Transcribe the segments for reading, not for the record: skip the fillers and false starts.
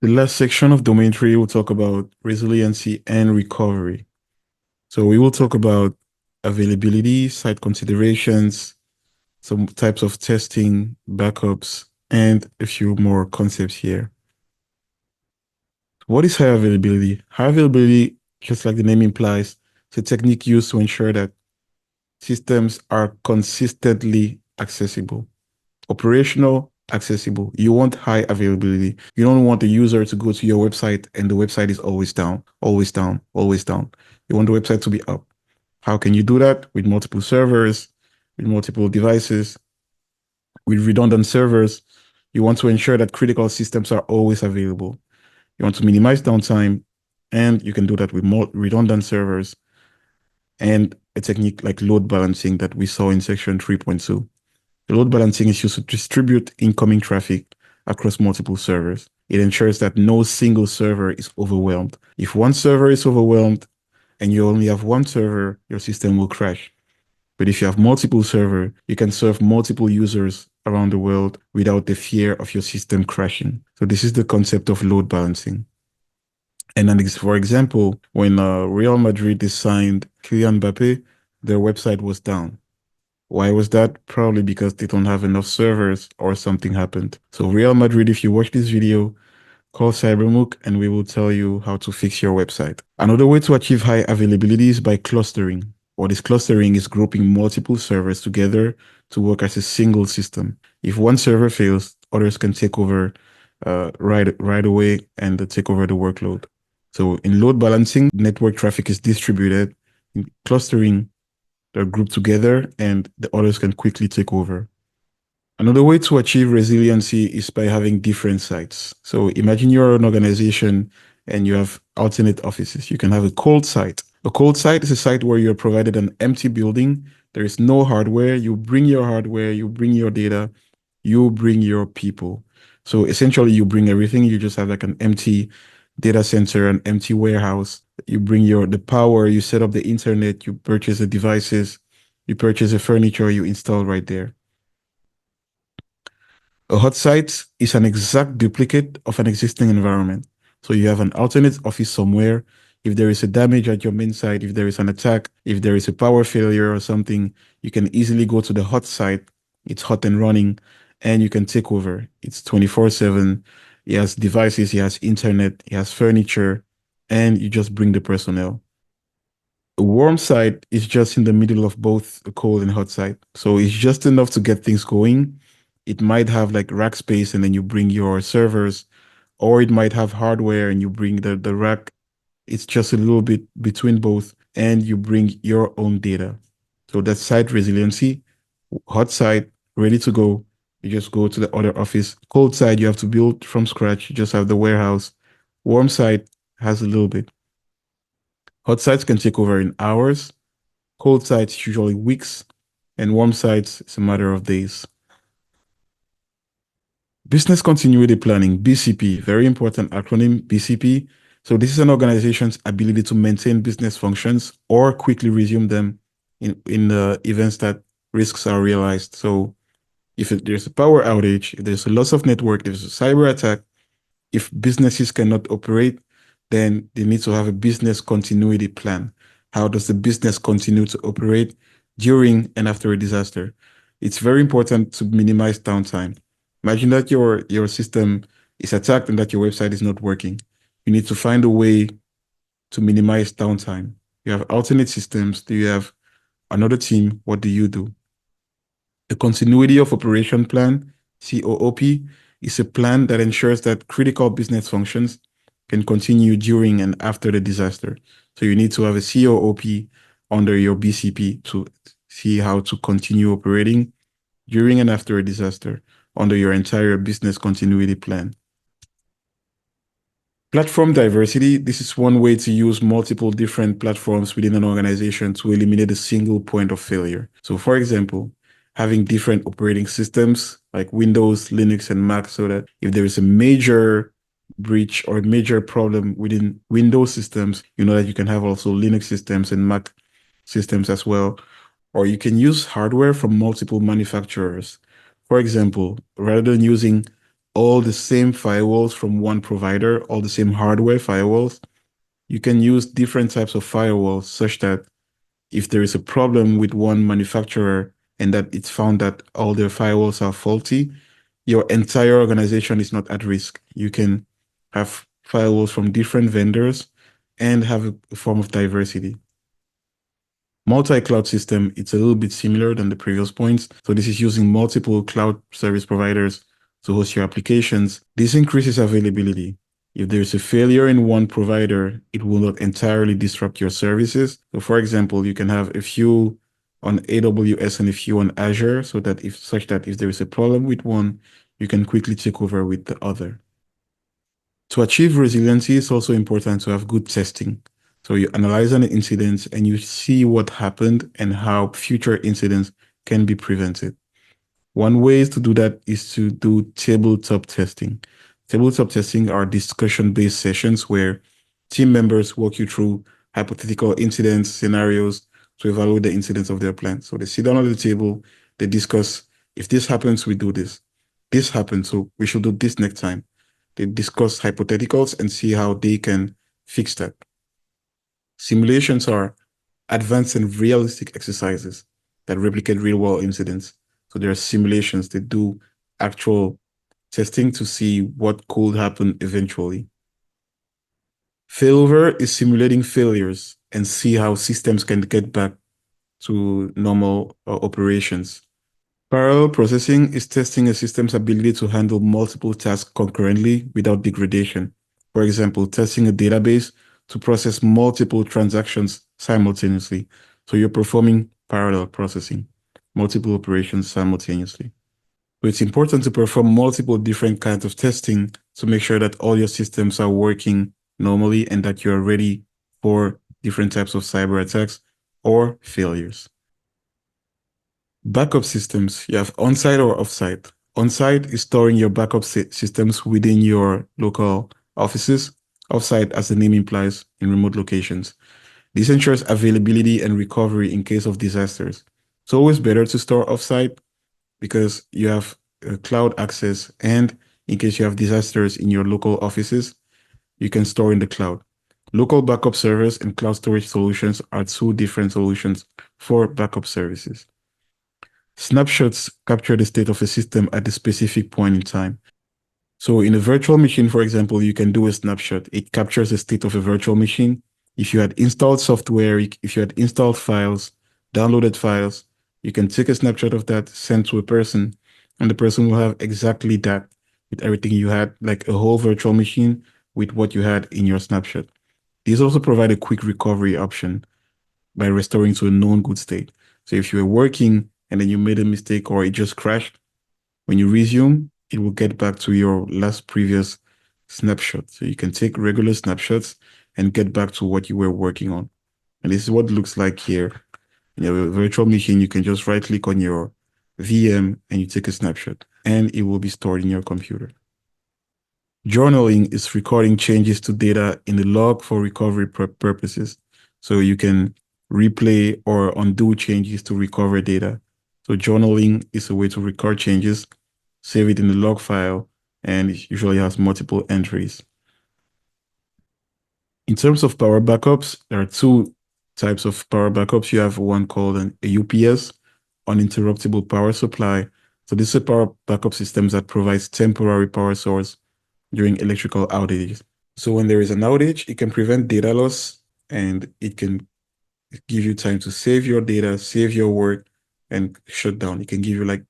The last section of domain three will talk about resiliency and recovery. So we will talk about availability, site considerations, some types of testing, backups, and a few more concepts here. What is high availability? High availability, just like the name implies, is a technique used to ensure that systems are consistently accessible. Operational, accessible. You want high availability. You don't want the user to go to your website and the website is always down, always down, always down. You want the website to be up. How can you do that? With multiple servers, with multiple devices, with redundant servers. You want to ensure that critical systems are always available. You want to minimize downtime, and you can do that with more redundant servers and a technique like load balancing that we saw in section 3.2. The load balancing is used to distribute incoming traffic across multiple servers. It ensures that no single server is overwhelmed. If one server is overwhelmed and you only have one server, your system will crash. But if you have multiple servers, you can serve multiple users around the world without the fear of your system crashing. So this is the concept of load balancing. And then, for example, when Real Madrid signed Kylian Mbappe, their website was down. Why was that? Probably because they don't have enough servers or something happened. So Real Madrid, if you watch this video, call Cybermook and we will tell you how to fix your website. Another way to achieve high availability is by clustering. What is clustering is grouping multiple servers together to work as a single system. If one server fails, others can take over right away and take over the workload. So in load balancing, network traffic is distributed. In clustering, they're grouped together and the others can quickly take over. Another way to achieve resiliency is by having different sites. So imagine you're an organization and you have alternate offices. You can have a cold site. A cold site is a site where you're provided an empty building. There is no hardware. You bring your hardware, you bring your data, you bring your people. So essentially you bring everything. You just have like an empty data center, an empty warehouse. You bring the power, you set up the internet, you purchase the devices, you purchase the furniture, you install right there. A hot site is an exact duplicate of an existing environment. So you have an alternate office somewhere. If there is a damage at your main site, if there is an attack, if there is a power failure or something, you can easily go to the hot site. It's hot and running, and you can take over. It's 24/7. It has devices, it has internet, it has furniture, and you just bring the personnel. A warm site is just in the middle of both a cold and hot site. So it's just enough to get things going. It might have like rack space and then you bring your servers, or it might have hardware and you bring the rack. It's just a little bit between both and you bring your own data. So that's site resiliency. Hot site, ready to go. You just go to the other office. Cold site, you have to build from scratch. You just have the warehouse. Warm site has a little bit. Hot sites can take over in hours. Cold sites usually weeks, and warm sites it's a matter of days. Business continuity planning, BCP, very important acronym, BCP. So this is an organization's ability to maintain business functions or quickly resume them in the events that risks are realized. So if there's a power outage, if there's a loss of network, there's a cyber attack, if businesses cannot operate, then they need to have a business continuity plan. How does the business continue to operate during and after a disaster? It's very important to minimize downtime. Imagine that your system is attacked and that your website is not working. You need to find a way to minimize downtime. You have alternate systems. Do you have another team? What do you do? A continuity of operation plan, COOP, is a plan that ensures that critical business functions can continue during and after the disaster. So you need to have a COOP under your BCP to see how to continue operating during and after a disaster under your entire business continuity plan. Platform diversity, this is one way to use multiple different platforms within an organization to eliminate a single point of failure. So for example, having different operating systems like Windows, Linux, and Mac, so that if there is a major breach or a major problem within Windows systems, you know that you can have also Linux systems and Mac systems as well. Or you can use hardware from multiple manufacturers. For example, rather than using all the same firewalls from one provider, all the same hardware firewalls. You can use different types of firewalls such that if there is a problem with one manufacturer and that it's found that all their firewalls are faulty, your entire organization is not at risk. You can have firewalls from different vendors and have a form of diversity. Multi-cloud system, it's a little bit similar than the previous points. So this is using multiple cloud service providers to host your applications. This increases availability. If there's a failure in one provider, it will not entirely disrupt your services. So for example, you can have a few on AWS and a few on Azure, so that if there is a problem with one, you can quickly take over with the other. To achieve resiliency, it's also important to have good testing. So you analyze an incident and you see what happened and how future incidents can be prevented. One way to do that is to do tabletop testing. Tabletop testing are discussion-based sessions where team members walk you through hypothetical incidents, scenarios to evaluate the incidents of their plan. So they sit down at the table, they discuss, if this happens, we do this. This happened, so we should do this next time. They discuss hypotheticals and see how they can fix that. Simulations are advanced and realistic exercises that replicate real-world incidents. So there are simulations that do actual testing to see what could happen eventually. Failover is simulating failures and see how systems can get back to normal operations. Parallel processing is testing a system's ability to handle multiple tasks concurrently without degradation. For example, testing a database to process multiple transactions simultaneously. So you're performing parallel processing, multiple operations simultaneously. So it's important to perform multiple different kinds of testing to make sure that all your systems are working normally and that you're ready for different types of cyber attacks or failures. Backup systems, you have on-site or off-site. On-site is storing your backup systems within your local offices. Off-site, as the name implies, in remote locations. This ensures availability and recovery in case of disasters. It's always better to store off-site because you have cloud access, and in case you have disasters in your local offices, you can store in the cloud. Local backup servers and cloud storage solutions are two different solutions for backup services. Snapshots capture the state of a system at a specific point in time. So in a virtual machine, for example, you can do a snapshot. It captures the state of a virtual machine. If you had installed software, if you had installed files, downloaded files, you can take a snapshot of that, send to a person, and the person will have exactly that with everything you had, like a whole virtual machine with what you had in your snapshot. These also provide a quick recovery option by restoring to a known good state. So if you were working and then you made a mistake or it just crashed, when you resume, it will get back to your last previous snapshot. So you can take regular snapshots and get back to what you were working on. And this is what it looks like here. In your virtual machine, you can just right click on your VM and you take a snapshot and it will be stored in your computer. Journaling is recording changes to data in the log for recovery purposes. So you can replay or undo changes to recover data. So journaling is a way to record changes, save it in the log file, and it usually has multiple entries. In terms of power backups, there are two types of power backups. You have one called a UPS, uninterruptible power supply. So this is a power backup system that provides temporary power source during electrical outages. So when there is an outage, it can prevent data loss and it can give you time to save your data, save your work, and shut down. It can give you like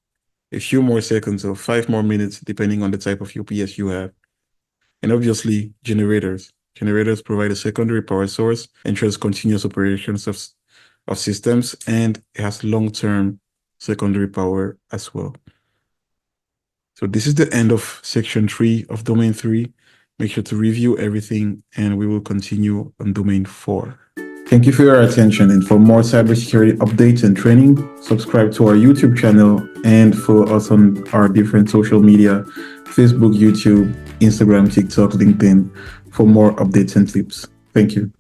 a few more seconds or 5 more minutes, depending on the type of UPS you have. And obviously, generators. Generators provide a secondary power source, ensures continuous operations of systems, and it has long-term secondary power as well. So this is the end of section 3 of domain 3. Make sure to review everything, and we will continue on domain 4. Thank you for your attention, and for more cybersecurity updates and training, subscribe to our YouTube channel and follow us on our different social media, Facebook, YouTube, Instagram, TikTok, LinkedIn, for more updates and tips. Thank you.